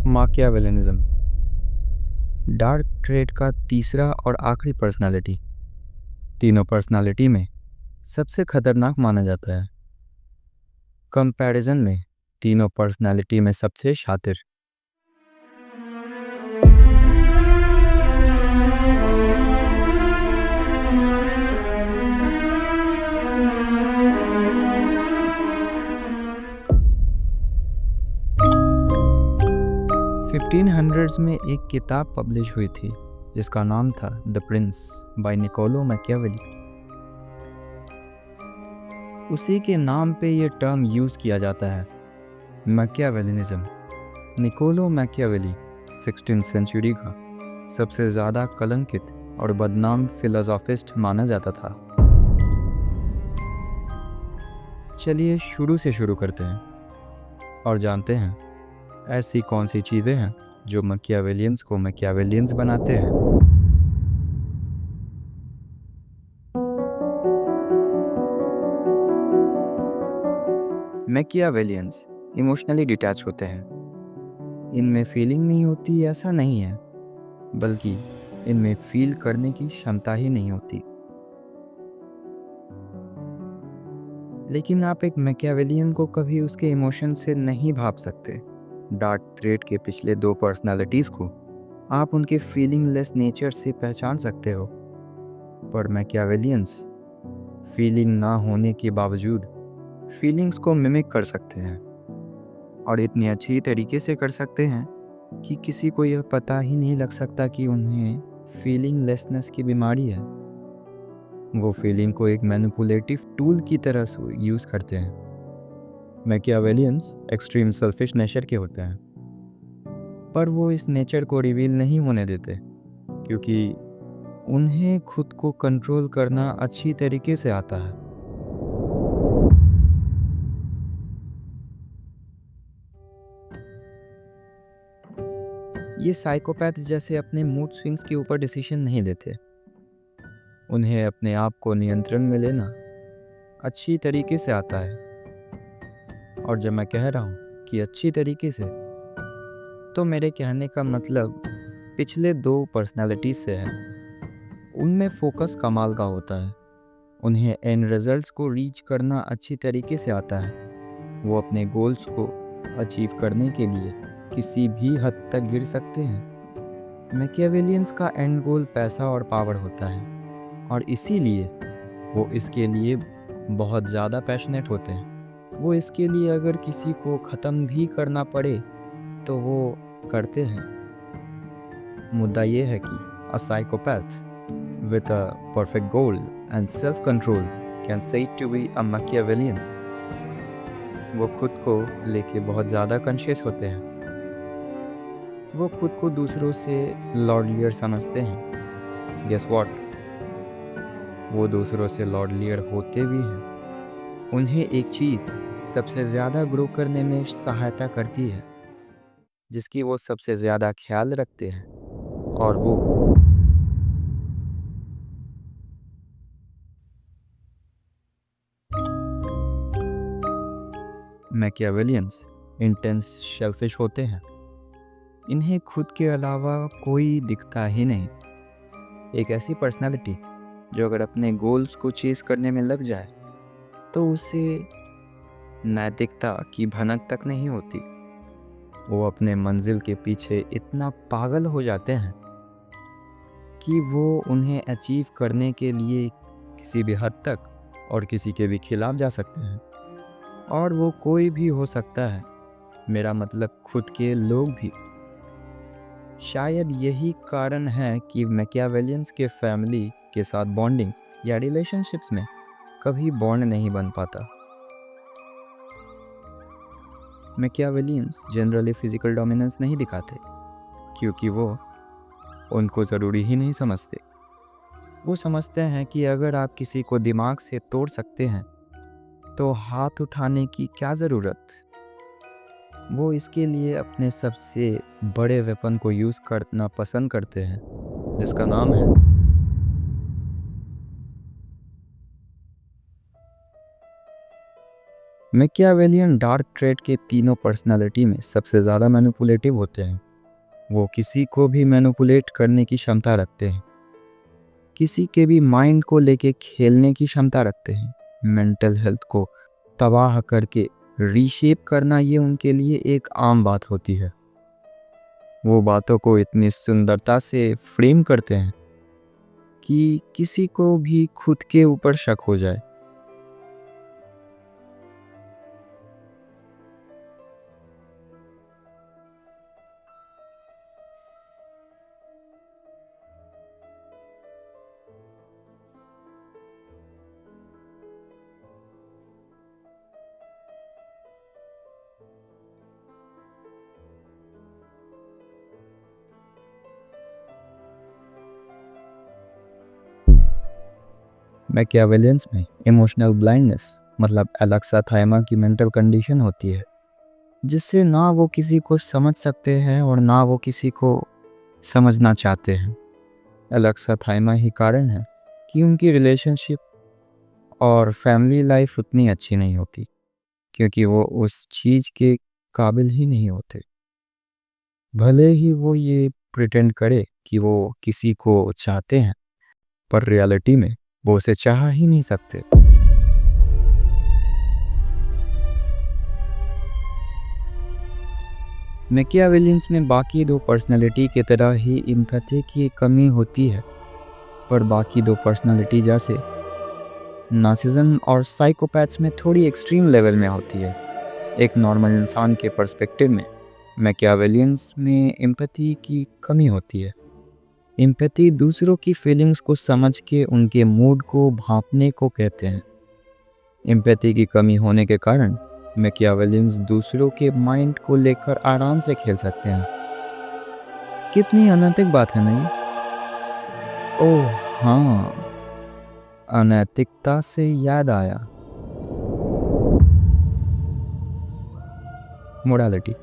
माकियावेलिनिज्म dark trade का तीसरा और आखिरी पर्सनालिटी। तीनों पर्सनालिटी में सबसे खतरनाक माना जाता है। कंपैरिजन में तीनों पर्सनालिटी में सबसे शातिर। फिफ्टीन हंड्रेड्स में एक किताब पब्लिश हुई थी जिसका नाम था The Prince by Niccolo Machiavelli. उसी के नाम पे ये टर्म यूज़ किया जाता है, मैकियावेलिनिज्म। निकोलो मैकियावेली 16th सेंचुरी का सबसे ज़्यादा कलंकित और बदनाम फिलोसोफिस्ट माना जाता था। चलिए शुरू से शुरू करते हैं और जानते हैं ऐसी कौन सी चीज़ें हैं जो मैकियावेलियंस को मैकियावेलियंस बनाते हैं। मैकियावेलियंस इमोशनली डिटैच होते हैं। इनमें फीलिंग नहीं होती ऐसा नहीं है, बल्कि इनमें फील करने की क्षमता ही नहीं होती। लेकिन आप एक मैकियावेलियन को कभी उसके इमोशन से नहीं भाप सकते। डार्क थ्रेड के पिछले दो पर्सनालिटीज़ को आप उनके फीलिंगलेस नेचर से पहचान सकते हो, पर मैकियावेलियंस फीलिंग ना होने के बावजूद फीलिंग्स को मिमिक कर सकते हैं, और इतनी अच्छी तरीके से कर सकते हैं कि किसी को यह पता ही नहीं लग सकता कि उन्हें फीलिंगलेसनेस की बीमारी है। वो फीलिंग को एक मैनिपुलेटिव टूल की तरह यूज़ करते हैं। मैकियावेलियंस एक्सट्रीम सेल्फिश नेचर के होते हैं, पर वो इस नेचर को रिवील नहीं होने देते क्योंकि उन्हें खुद को कंट्रोल करना अच्छी तरीके से आता है। ये साइकोपैथ जैसे अपने मूड स्विंग्स के ऊपर डिसीजन नहीं लेते। उन्हें अपने आप को नियंत्रण में लेना अच्छी तरीके से आता है, और जब मैं कह रहा हूँ कि अच्छी तरीके से, तो मेरे कहने का मतलब पिछले दो पर्सनालिटीज से है। उनमें फोकस कमाल का होता है। उन्हें एंड रिजल्ट्स को रीच करना अच्छी तरीके से आता है। वो अपने गोल्स को अचीव करने के लिए किसी भी हद तक गिर सकते हैं। मैकियावेलियंस का एंड गोल पैसा और पावर होता है, और इसीलिए वो इसके लिए बहुत ज़्यादा पैशनेट होते हैं। वो इसके लिए अगर किसी को ख़त्म भी करना पड़े तो वो करते हैं। मुद्दा ये है कि अ psychopath with a perfect goal and self-control can say to be a Machiavellian। वो खुद को लेके बहुत ज़्यादा कॉन्शियस होते हैं। वो खुद को दूसरों से लॉर्डलियर समझते हैं। गेस व्हाट, वो दूसरों से लॉर्डलियर होते भी हैं। उन्हें एक चीज़ सबसे ज़्यादा ग्रो करने में सहायता करती है, जिसकी वो सबसे ज़्यादा ख्याल रखते हैं, और वो मैकियावेलियंस इंटेंस शेल्फिश होते हैं। इन्हें खुद के अलावा कोई दिखता ही नहीं। एक ऐसी पर्सनालिटी जो अगर अपने गोल्स को चेस करने में लग जाए तो उसे नैतिकता की भनक तक नहीं होती। वो अपने मंजिल के पीछे इतना पागल हो जाते हैं कि वो उन्हें अचीव करने के लिए किसी भी हद तक और किसी के भी खिलाफ जा सकते हैं। और वो कोई भी हो सकता है, मेरा मतलब खुद के लोग भी। शायद यही कारण है कि मैकियावेलियंस के फैमिली के साथ बॉन्डिंग या रिलेशनशिप्स में कभी बॉन्ड नहीं बन पाता। मैकियावेलियंस जनरली फिजिकल डोमिनेंस नहीं दिखाते क्योंकि वो उनको ज़रूरी ही नहीं समझते। वो समझते हैं कि अगर आप किसी को दिमाग से तोड़ सकते हैं तो हाथ उठाने की क्या ज़रूरत। वो इसके लिए अपने सबसे बड़े वेपन को यूज़ करना पसंद करते हैं, जिसका नाम है मैकियावेलियन डार्क ट्रेड के तीनों पर्सनालिटी में सबसे ज़्यादा मैनिपुलेटिव होते हैं। वो किसी को भी मैनिपुलेट करने की क्षमता रखते हैं, किसी के भी माइंड को लेके खेलने की क्षमता रखते हैं। मेंटल हेल्थ को तबाह करके रीशेप करना ये उनके लिए एक आम बात होती है। वो बातों को इतनी सुंदरता से फ्रेम करते हैं कि किसी को भी खुद के ऊपर शक हो जाए। मैकियावेलियंस में इमोशनल ब्लाइंडनेस मतलब एलेक्सा की मेंटल कंडीशन होती है, जिससे ना वो किसी को समझ सकते हैं और ना वो किसी को समझना चाहते हैं। एलेक्सा ही कारण है कि उनकी रिलेशनशिप और फैमिली लाइफ उतनी अच्छी नहीं होती, क्योंकि वो उस चीज़ के काबिल ही नहीं होते। भले ही वो ये प्रिटेंड करे कि वो किसी को चाहते हैं, पर रियलिटी में वो उसे चाह ही नहीं सकते। मैकियावेलियंस में बाकी दो पर्सनैलिटी की तरह ही एम्पैथी की कमी होती है, पर बाकी दो पर्सनैलिटी जैसे नार्सिसिज्म और साइकोपैथ्स में थोड़ी एक्सट्रीम लेवल में होती है। एक नॉर्मल इंसान के पर्सपेक्टिव में मैकियावेलियंस में एम्पैथी की कमी होती है। एम्पैथी दूसरों की फीलिंग्स को समझ के उनके मूड को भांपने को कहते हैं। एम्पैथी की कमी होने के कारण मैकियावेलियंस दूसरों के माइंड को लेकर आराम से खेल सकते हैं। कितनी अनैतिक बात है नहीं? ओह हाँ, अनैतिकता से याद आया, मोरालिटी।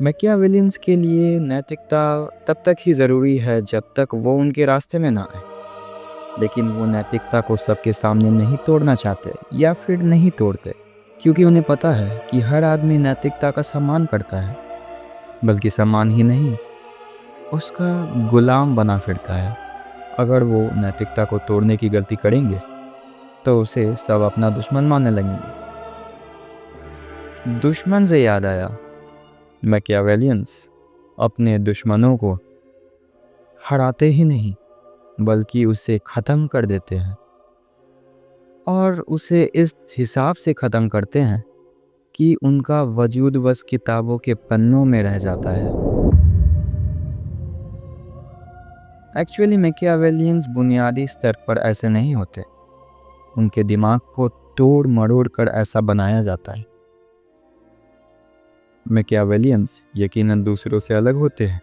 मैकियावेलियंस के लिए नैतिकता तब तक ही ज़रूरी है जब तक वो उनके रास्ते में ना आए, लेकिन वो नैतिकता को सबके सामने नहीं तोड़ना चाहते या फिर नहीं तोड़ते, क्योंकि उन्हें पता है कि हर आदमी नैतिकता का सम्मान करता है, बल्कि सम्मान ही नहीं, उसका गुलाम बना फिरता है। अगर वो नैतिकता को तोड़ने की गलती करेंगे तो उसे सब अपना दुश्मन मानने लगेंगे। दुश्मन से याद आया, मैकियावेलियंस अपने दुश्मनों को हराते ही नहीं बल्कि उसे ख़त्म कर देते हैं, और उसे इस हिसाब से ख़त्म करते हैं कि उनका वजूद बस किताबों के पन्नों में रह जाता है। एक्चुअली मैकियावेलियंस बुनियादी स्तर पर ऐसे नहीं होते, उनके दिमाग को तोड़ मरोड़ कर ऐसा बनाया जाता है। मैकियावेलियंस यकीनन दूसरों से अलग होते हैं,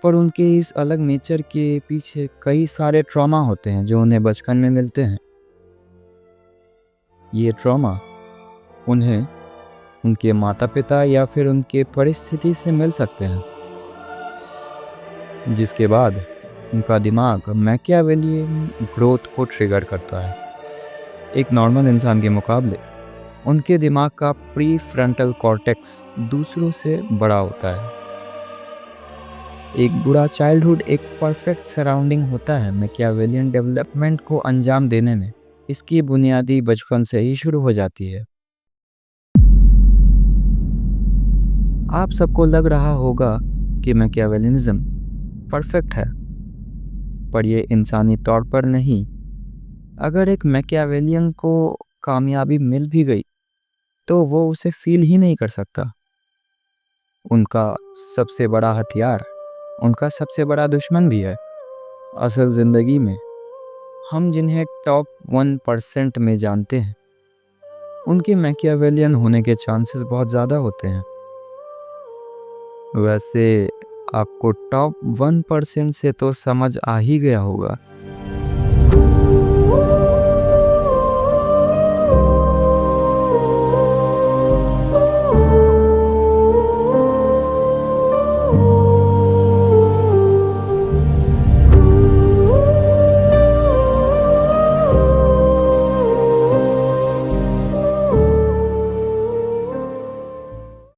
पर उनके इस अलग नेचर के पीछे कई सारे ट्रॉमा होते हैं जो उन्हें बचपन में मिलते हैं। ये ट्रॉमा उन्हें उनके माता पिता या फिर उनके परिस्थिति से मिल सकते हैं, जिसके बाद उनका दिमाग मैकियावेलियन ग्रोथ को ट्रिगर करता है। एक नॉर्मल इंसान के मुकाबले उनके दिमाग का प्री फ्रंटल कॉर्टेक्स दूसरों से बड़ा होता है। एक बुरा चाइल्डहुड एक परफेक्ट सराउंडिंग होता है मैकियावेलियन डेवलपमेंट को अंजाम देने में। इसकी बुनियादी बचपन से ही शुरू हो जाती है। आप सबको लग रहा होगा कि मैकियावेलिनिज्म परफेक्ट है, पर यह इंसानी तौर पर नहीं। अगर एक मैकियावेलियन को कामयाबी मिल भी गई तो वो उसे फील ही नहीं कर सकता। उनका सबसे बड़ा हथियार उनका सबसे बड़ा दुश्मन भी है। असल ज़िंदगी में हम जिन्हें टॉप 1% में जानते हैं, उनके मैकियावेलियन होने के चांसेस बहुत ज़्यादा होते हैं। वैसे आपको टॉप 1% से तो समझ आ ही गया होगा